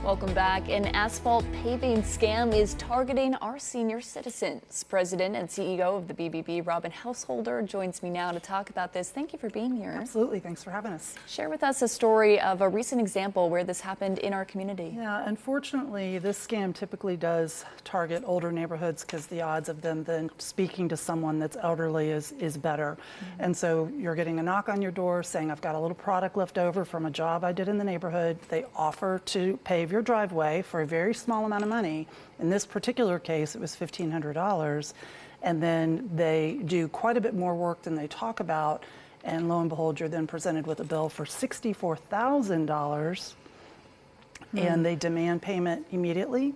Welcome back. An asphalt paving scam is targeting our senior citizens. President and CEO of the BBB, Robin Householder, joins me now to talk about this. Thank you for being here. Absolutely. Thanks for having us. Share with us a story of a recent example where this happened in our community. Yeah, unfortunately, this scam typically does target older neighborhoods because the odds of them then speaking to someone that's elderly is better. And so you're getting a knock on your door saying, I've got a little product left over from a job I did in the neighborhood. They offer to pave your driveway for a very small amount of money. In this particular case, it was $1,500. And then they do quite a bit more work than they talk about. And lo and behold, you're then presented with a bill for $64,000. And they demand payment immediately.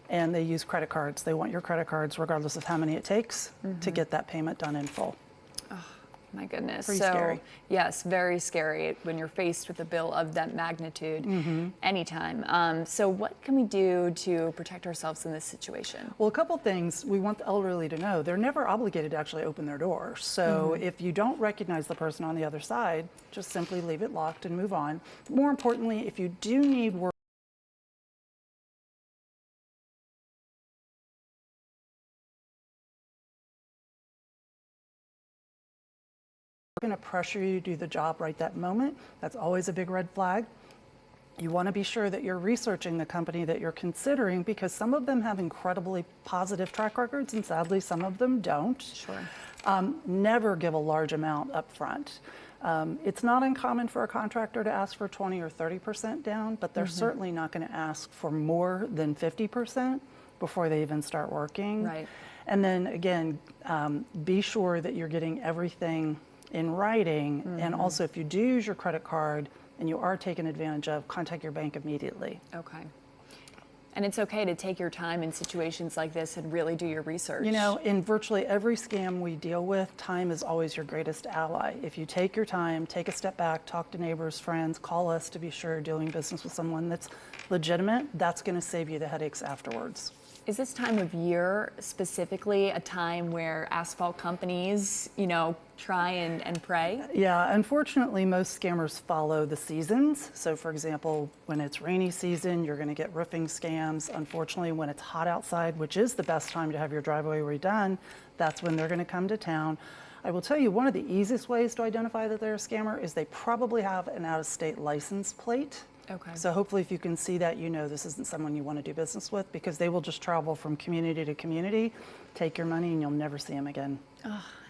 And they use credit cards. They want your credit cards regardless of how many it takes to get that payment done in full. My goodness. Pretty scary. Yes, very scary when you're faced with a bill of that magnitude anytime. So what can we do to protect ourselves in this situation? Well, a couple things we want the elderly to know. They're never obligated to actually open their door. So if you don't recognize the person on the other side, just simply leave it locked and move on. More importantly, if you do need work, going to pressure you to do the job right that moment. That's always a big red flag. You want to be sure that you're researching the company that you're considering because some of them have incredibly positive track records and sadly some of them don't. Sure. Never give a large amount up front. It's not uncommon for a contractor to ask for 20 or 30% down, but they're certainly not going to ask for more than 50% before they even start working. Right. And then again, be sure that you're getting everything in writing, and also if you do use your credit card and you are taken advantage of, contact your bank immediately. Okay. And it's okay to take your time in situations like this and really do your research. You know, in virtually every scam we deal with, time is always your greatest ally. If you take your time, take a step back, talk to neighbors, friends, call us to be sure you're doing business with someone that's legitimate, that's going to save you the headaches afterwards. Is this time of year specifically a time where asphalt companies, try and pray? Yeah, unfortunately, most scammers follow the seasons. So for example, when it's rainy season, you're going to get roofing scams. Unfortunately, when it's hot outside, which is the best time to have your driveway redone, that's when they're going to come to town. I will tell you, one of the easiest ways to identify that they're a scammer is they probably have an out-of-state license plate. Okay. So hopefully if you can see that, this isn't someone you want to do business with because they will just travel from community to community, take your money, and you'll never see them again.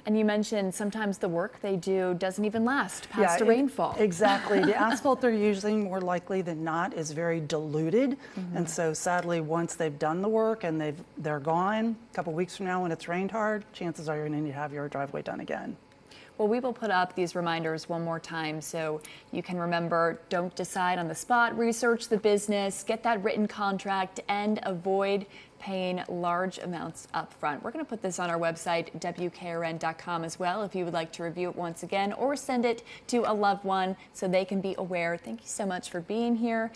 And you mentioned sometimes the work they do doesn't even last past a rainfall. Exactly. The asphalt they're using more likely than not is very diluted. And so sadly, once they've done the work and they're gone, a couple weeks from now when it's rained hard, chances are you're going to need to have your driveway done again. Well, we will put up these reminders one more time so you can remember, don't decide on the spot, research the business, get that written contract, and avoid paying large amounts up front. We're going to put this on our website, WKRN.com as well, if you would like to review it once again, or send it to a loved one so they can be aware. Thank you so much for being here.